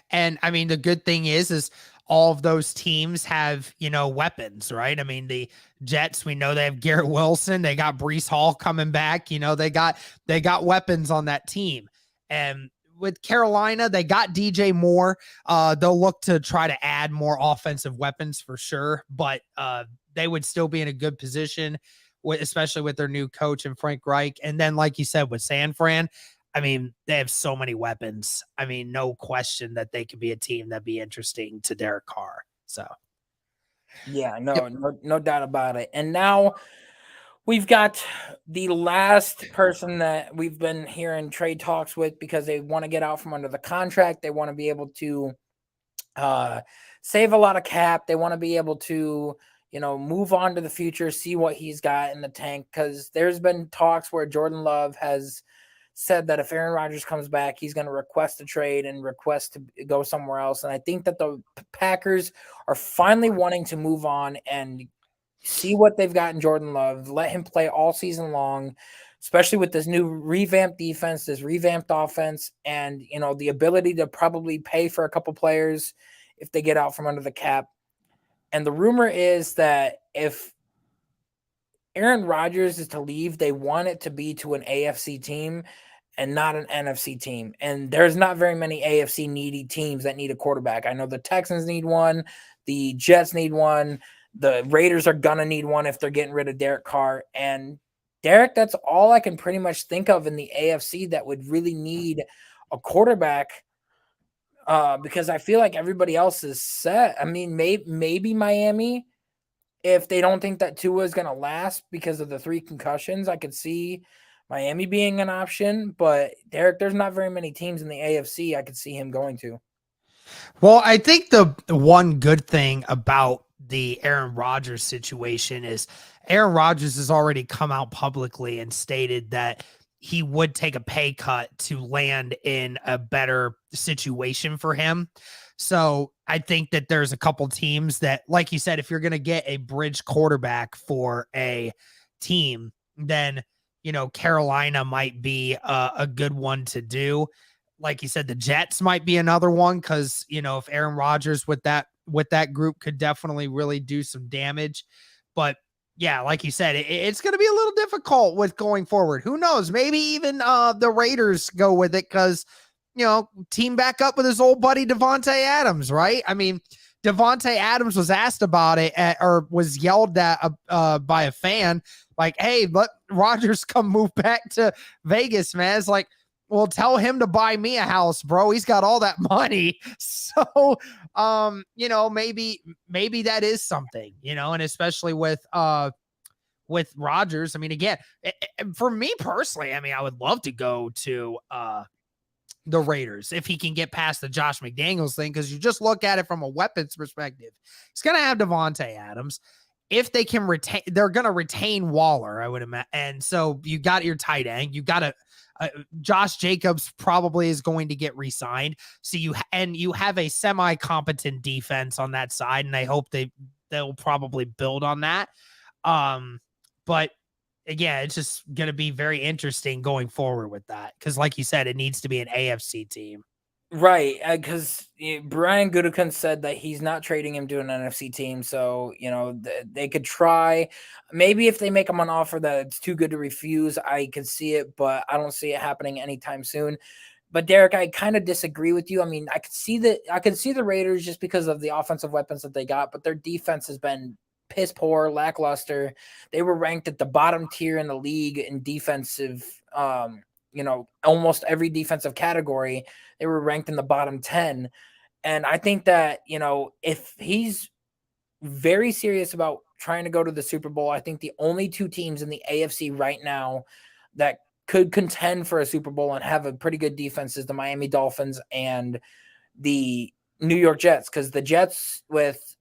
Speaker 1: And I mean, the good thing is all of those teams have, weapons, right? I mean, the Jets, we know they have Garrett Wilson. They got Breece Hall coming back. They got weapons on that team. And with Carolina, they got DJ Moore. They'll look to try to add more offensive weapons for sure, but they would still be in a good position, especially with their new coach and Frank Reich. And then, like you said, with San Fran, I mean, they have so many weapons. I mean, no question that they could be a team that'd be interesting to Derek Carr. So,
Speaker 2: yeah, no doubt about it. And now we've got the last person that we've been hearing trade talks with because they want to get out from under the contract. They want to be able to save a lot of cap. They want to be able to, move on to the future, see what he's got in the tank. Because there's been talks where Jordan Love has said that if Aaron Rodgers comes back, he's going to request a trade and request to go somewhere else. And I think that the Packers are finally wanting to move on and see what they've got in Jordan Love, let him play all season long, especially with this new revamped defense, this revamped offense, and, the ability to probably pay for a couple players if they get out from under the cap. And the rumor is that if Aaron Rodgers is to leave, they want it to be to an AFC team and not an NFC team. And there's not very many AFC needy teams that need a quarterback. I know the Texans need one. The Jets need one. The Raiders are going to need one if they're getting rid of Derek Carr. And Derek, that's all I can pretty much think of in the AFC that would really need a quarterback, because I feel like everybody else is set. I mean, maybe Miami, if they don't think that Tua is going to last because of the 3 concussions, I could see Miami being an option. But Derek, there's not very many teams in the AFC I could see him going to.
Speaker 1: Well, I think the one good thing about the Aaron Rodgers situation is Aaron Rodgers has already come out publicly and stated that he would take a pay cut to land in a better situation for him. So I think that there's a couple teams that, like you said, if you're going to get a bridge quarterback for a team, then, Carolina might be a good one to do. Like you said, the Jets might be another one because, if Aaron Rodgers with that group could definitely really do some damage. But yeah, like you said, it's going to be a little difficult with going forward. Who knows? Maybe even the Raiders go with it because, team back up with his old buddy Devontae Adams, right? I mean, Devontae Adams was asked about it or was yelled at by a fan like, hey, let Rodgers come move back to Vegas, man. It's like, well, tell him to buy me a house, bro. He's got all that money. So, maybe that is something, and especially with Rodgers. I mean, again, for me personally, I mean, I would love to go to the Raiders if he can get past the Josh McDaniels thing, because you just look at it from a weapons perspective. He's going to have Devontae Adams. If they can retain, they're going to retain Waller, I would imagine. And so you got your tight end. You got Josh Jacobs probably is going to get re-signed. So you have a semi-competent defense on that side, and I hope they'll probably build on that. But again, it's just going to be very interesting going forward with that. Cause like you said, it needs to be an AFC team.
Speaker 2: Right. Cause Brian Gutekunst said that he's not trading him to an NFC team. So, they could try, maybe if they make him an offer that it's too good to refuse, I could see it, but I don't see it happening anytime soon. But Derek, I kind of disagree with you. I mean, I could see the Raiders just because of the offensive weapons that they got, but their defense has been piss poor, lackluster. They were ranked at the bottom tier in the league in defensive, almost every defensive category. They were ranked in the bottom 10. And I think that, if he's very serious about trying to go to the Super Bowl, I think the only 2 teams in the AFC right now that could contend for a Super Bowl and have a pretty good defense is the Miami Dolphins and the New York Jets. Because the Jets with,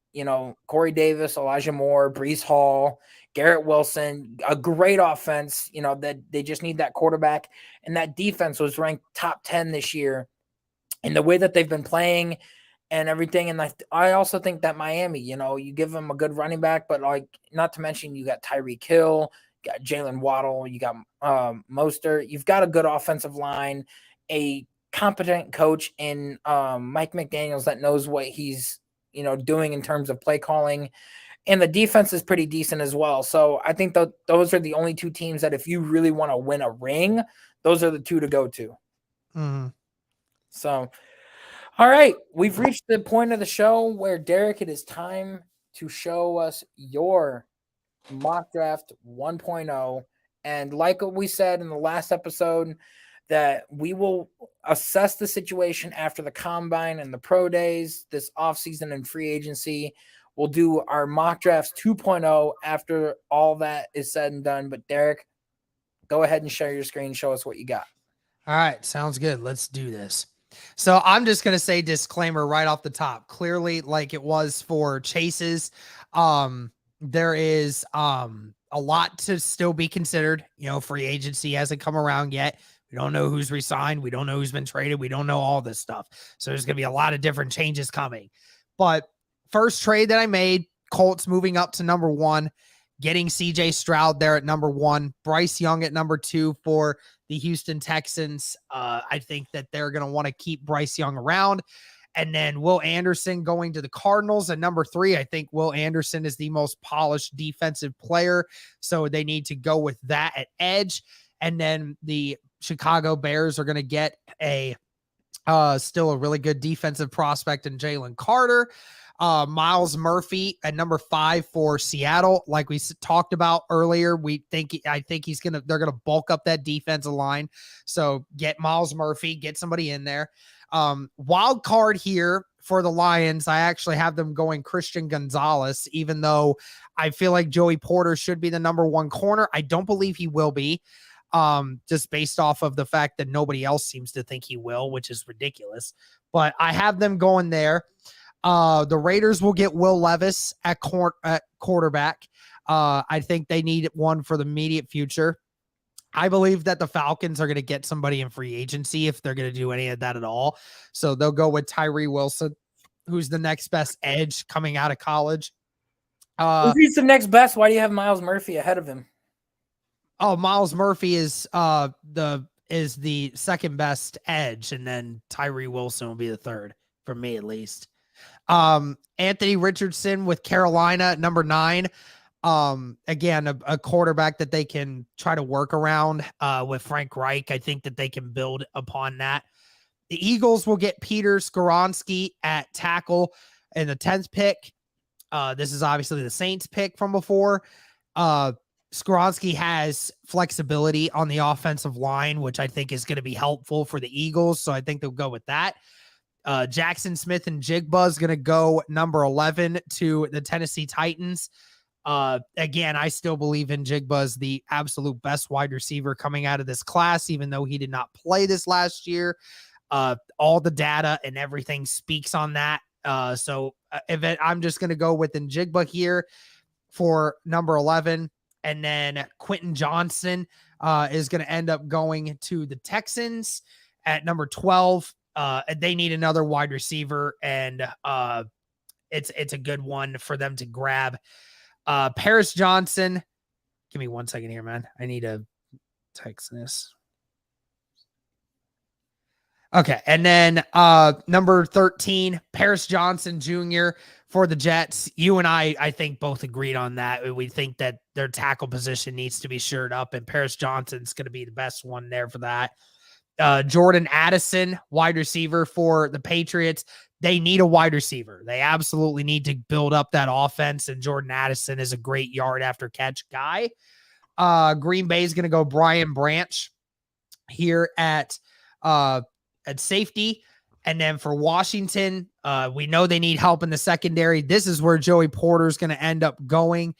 Speaker 2: Corey Davis, Elijah Moore, Breece Hall, Garrett Wilson, a great offense, that they just need that quarterback. And that defense was ranked top 10 this year. And the way that they've been playing and everything. And I also think that Miami, you give them a good running back, but not to mention you got Tyreek Hill, you got Jalen Waddle, you got Mostert. You've got a good offensive line, a competent coach in Mike McDaniels that knows what he's doing in terms of play calling, and the defense is pretty decent as well. So I think that those are the only 2 teams that if you really want to win a ring, those are the 2 to go to.
Speaker 1: Mm-hmm.
Speaker 2: So, all right, we've reached the point of the show where, Derek, it is time to show us your mock draft 1.0. And like what we said in the last episode, that we will assess the situation after the combine and the pro days, this offseason and free agency. We'll do our mock drafts 2.0 after all that is said and done. But Derek, go ahead and share your screen. Show us what you got.
Speaker 1: All right. Sounds good. Let's do this. So I'm just going to say disclaimer right off the top. Clearly, like it was for Chase's, there is a lot to still be considered. Free agency hasn't come around yet. We don't know who's resigned. We don't know who's been traded. We don't know all this stuff. So there's going to be a lot of different changes coming. But first trade that I made, Colts moving up to number 1, getting CJ Stroud there at number 1, Bryce Young at number 2 for the Houston Texans. I think that they're going to want to keep Bryce Young around. And then Will Anderson going to the Cardinals at number 3. I think Will Anderson is the most polished defensive player. So they need to go with that at edge. And then the Chicago Bears are going to get still a really good defensive prospect in Jalen Carter. Miles Murphy at number 5 for Seattle. Like we talked about earlier, I think they're going to bulk up that defensive line. So get Miles Murphy, get somebody in there. Wild card here for the Lions. I actually have them going Christian Gonzalez, even though I feel like Joey Porter should be the number 1 corner. I don't believe he will be, just based off of the fact that nobody else seems to think he will, which is ridiculous. But I have them going there. The Raiders will get Will Levis at quarterback. I think they need one for the immediate future. I believe that the Falcons are going to get somebody in free agency if they're going to do any of that at all. So they'll go with Tyree Wilson, who's the next best edge coming out of college.
Speaker 2: If he's the next best, why do you have Miles Murphy ahead of him?
Speaker 1: Oh, Miles Murphy is the second best edge, and then Tyree Wilson will be the third, for me at least. Anthony Richardson with Carolina, number 9. Again, a quarterback that they can try to work around with Frank Reich. I think that they can build upon that. The Eagles will get Peter Skoronski at tackle in the 10th pick. This is obviously the Saints pick from before. Skoronski has flexibility on the offensive line, which I think is going to be helpful for the Eagles. So I think they'll go with that. Jackson Smith and Jigba is going to go number 11 to the Tennessee Titans. Again, I still believe in Jigba as the absolute best wide receiver coming out of this class, even though he did not play this last year. All the data and everything speaks on that. So I'm just going to go with Njigba here for number 11. And then Quentin Johnson is going to end up going to the Texans at number 12. They need another wide receiver, and it's a good one for them to grab. Paris Johnson. Give me 1 second here, man. I need to text this. Okay. And then number 13, Paris Johnson Jr. for the Jets. You and I think both agreed on that. We think that their tackle position needs to be shored up, and Paris Johnson's going to be the best one there for that. Jordan Addison, wide receiver for the Patriots. They need a wide receiver. They absolutely need to build up that offense, and Jordan Addison is a great yard after catch guy. Green Bay is going to go Brian Branch here at safety. And then for Washington, we know they need help in the secondary. This is where Joey Porter is going to end up going.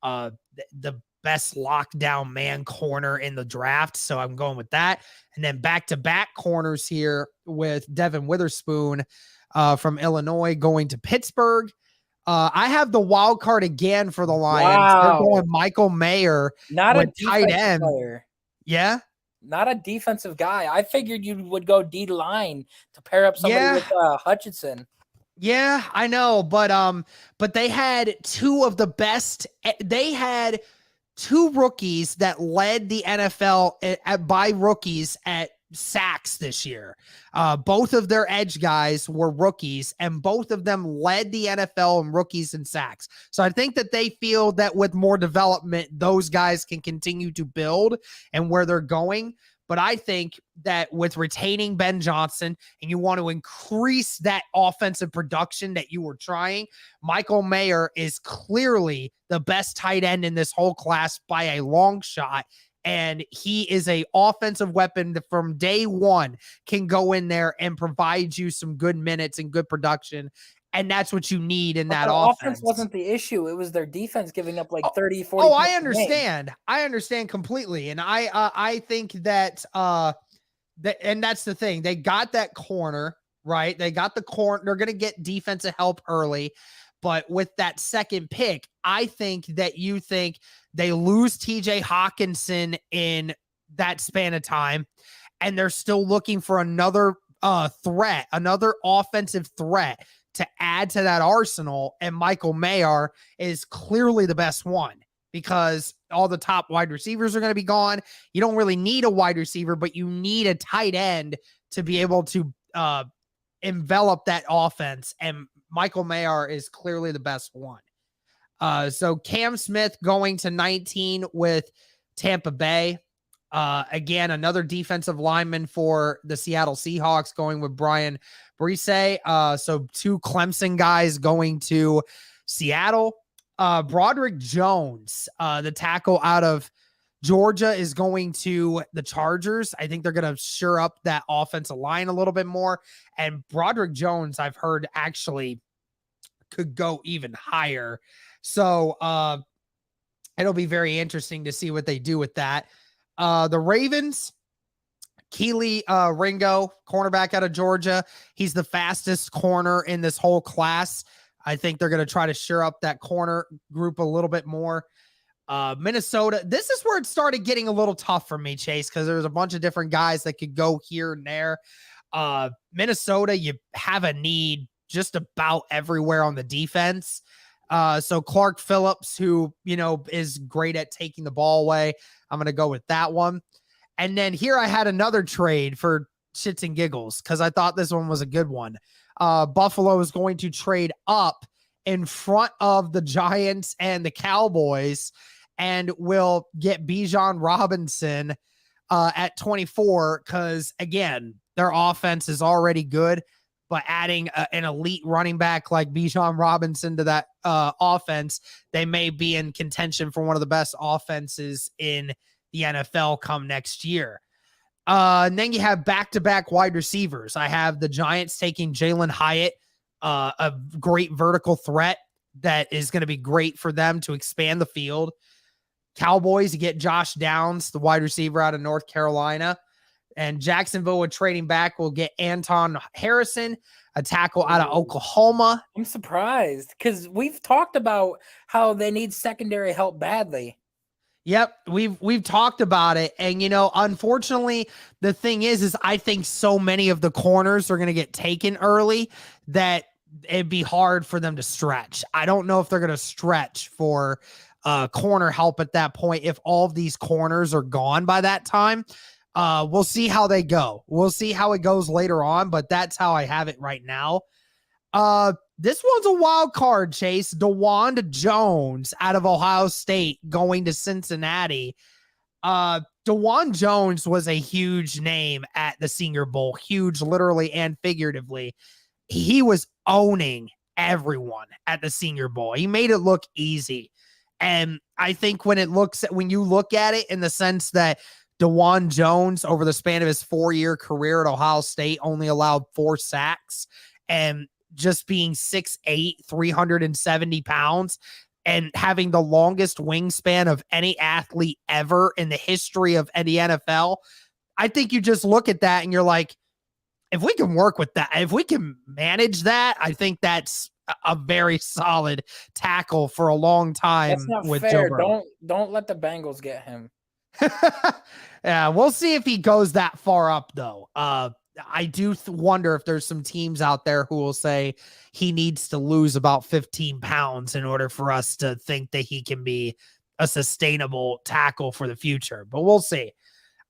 Speaker 1: The best lockdown man corner in the draft. So I'm going with that. And then back-to-back corners here with Devin Witherspoon from Illinois going to Pittsburgh. I have the wild card again for the Lions.
Speaker 2: Wow.
Speaker 1: They're going Michael Mayer,
Speaker 2: not a
Speaker 1: tight end
Speaker 2: player.
Speaker 1: Yeah.
Speaker 2: Not a defensive guy. I figured you would go D line to pair up somebody with Hutchinson.
Speaker 1: Yeah, I know, but they had two of the best. They had two rookies that led the NFL by rookies at sacks this year. Both of their edge guys were rookies, and both of them led the NFL in rookies and sacks. So I think that they feel that with more development, those guys can continue to build and where they're going. But I think that with retaining Ben Johnson and you want to increase that offensive production that you were trying, Michael Mayer is clearly the best tight end in this whole class by a long shot. And he is a offensive weapon that from day one can go in there and provide you some good minutes and good production. And that's what you need in that offense.
Speaker 2: Wasn't the issue. It was their defense giving up like 30, 40.
Speaker 1: Oh, I understand. I understand completely. And I think that, and that's the thing. They got that corner, right? They got the corner. They're going to get defensive help early. But with that second pick, I think that you think they lose TJ Hawkinson in that span of time, and they're still looking for another threat, another offensive threat to add to that arsenal. And Michael Mayer is clearly the best one because all the top wide receivers are going to be gone. You don't really need a wide receiver, but you need a tight end to be able to envelop that offense. And Michael Mayer is clearly the best one. So Cam Smith going to 19 with Tampa Bay. Again, another defensive lineman for the Seattle Seahawks going with Brian Brise. So 2 Clemson guys going to Seattle. Broderick Jones, the tackle out of Georgia, is going to the Chargers. I think they're going to shore up that offensive line a little bit more. And Broderick Jones, I've heard, actually could go even higher. So it'll be very interesting to see what they do with that. The Ravens, Keely Ringo, cornerback out of Georgia. He's the fastest corner in this whole class. I think they're going to try to shore up that corner group a little bit more. Minnesota, this is where it started getting a little tough for me, Chase, because there's a bunch of different guys that could go here and there. Minnesota, you have a need just about everywhere on the defense. So Clark Phillips, who, is great at taking the ball away. I'm going to go with that one. And then here I had another trade for shits and giggles because I thought this one was a good one. Buffalo is going to trade up in front of the Giants and the Cowboys and will get Bijan Robinson at 24 because, again, their offense is already good, but adding an elite running back like Bijan Robinson to that offense, they may be in contention for one of the best offenses in the NFL come next year. And then you have back-to-back wide receivers. I have the Giants taking Jalen Hyatt, a great vertical threat that is going to be great for them to expand the field. Cowboys, you get Josh Downs, the wide receiver out of North Carolina. And Jacksonville, with trading back, will get Anton Harrison, a tackle out of Oklahoma.
Speaker 2: I'm surprised because we've talked about how they need secondary help badly.
Speaker 1: Yep, we've talked about it. And, unfortunately, the thing is I think so many of the corners are going to get taken early that it'd be hard for them to stretch. I don't know if they're going to stretch for corner help at that point if all of these corners are gone by that time. We'll see how they go. We'll see how it goes later on, but that's how I have it right now. This one's a wild card, Chase. DeWand Jones out of Ohio State going to Cincinnati. DeWand Jones was a huge name at the Senior Bowl, huge literally and figuratively. He was owning everyone at the Senior Bowl. He made it look easy. And I think when you look at it in the sense that DeWand Jones, over the span of his 4-year career at Ohio State, only allowed 4 sacks, and just being 6'8", 370 pounds, and having the longest wingspan of any athlete ever in the history of the NFL, I think you just look at that and you're like, if we can work with that, if we can manage that, I think that's a very solid tackle for a long time.
Speaker 2: That's not
Speaker 1: with
Speaker 2: fair.
Speaker 1: Joe Burrow.
Speaker 2: Don't let the Bengals get him.
Speaker 1: Yeah, we'll see if he goes that far up, though. I do wonder if there's some teams out there who will say he needs to lose about 15 pounds in order for us to think that he can be a sustainable tackle for the future, but we'll see.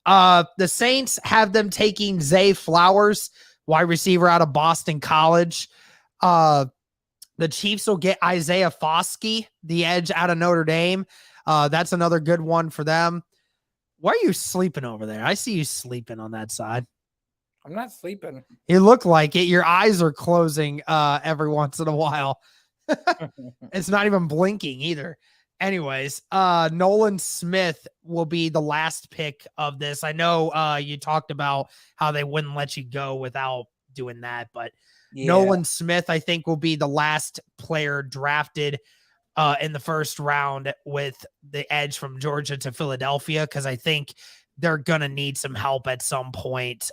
Speaker 1: The Saints have them taking Zay Flowers, wide receiver out of Boston College. The Chiefs will get Isaiah Foskey, the edge out of Notre Dame. That's another good one for them. Why are you sleeping over there? I see you sleeping on that side.
Speaker 2: I'm not sleeping.
Speaker 1: You look like it. Your eyes are closing every once in a while. It's not even blinking either. Anyways, Nolan Smith will be the last pick of this. I know you talked about how they wouldn't let you go without doing that, but yeah. Nolan Smith, I think, will be the last player drafted in the first round with the edge from Georgia to Philadelphia, because I think they're going to need some help at some point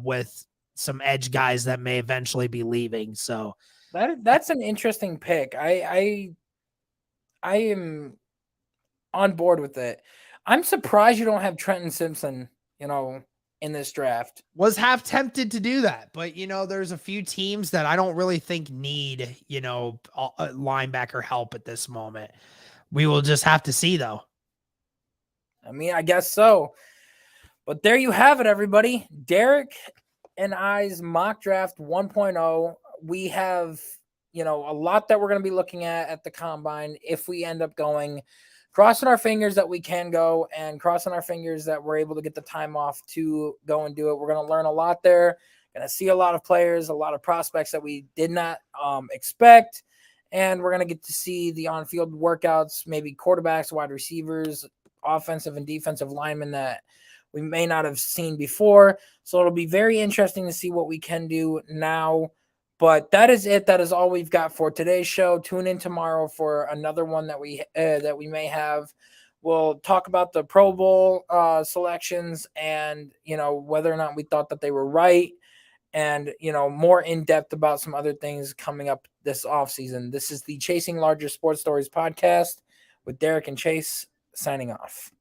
Speaker 1: with some edge guys that may eventually be leaving. So
Speaker 2: that's an interesting pick. I am on board with it. I'm surprised you don't have Trenton Simpson, in this draft.
Speaker 1: Was half tempted to do that, but there's a few teams that I don't really think need, linebacker help at this moment. We will just have to see, though.
Speaker 2: I mean, I guess so. But there you have it, everybody. Derek and I's mock draft 1.0. We have, a lot that we're going to be looking at the combine if we end up going crossing our fingers that we can go and crossing our fingers that we're able to get the time off to go and do it. We're going to learn a lot there. Going to see a lot of players, a lot of prospects that we did not expect. And we're going to get to see the on-field workouts, maybe quarterbacks, wide receivers, offensive and defensive linemen that we may not have seen before. So it'll be very interesting to see what we can do now. But that is it. That is all we've got for today's show. Tune in tomorrow for another one that we may have. We'll talk about the Pro Bowl selections and, whether or not we thought that they were right, and, more in depth about some other things coming up this offseason. This is the Chasing Larger Sports Stories podcast with Derek and Chase signing off.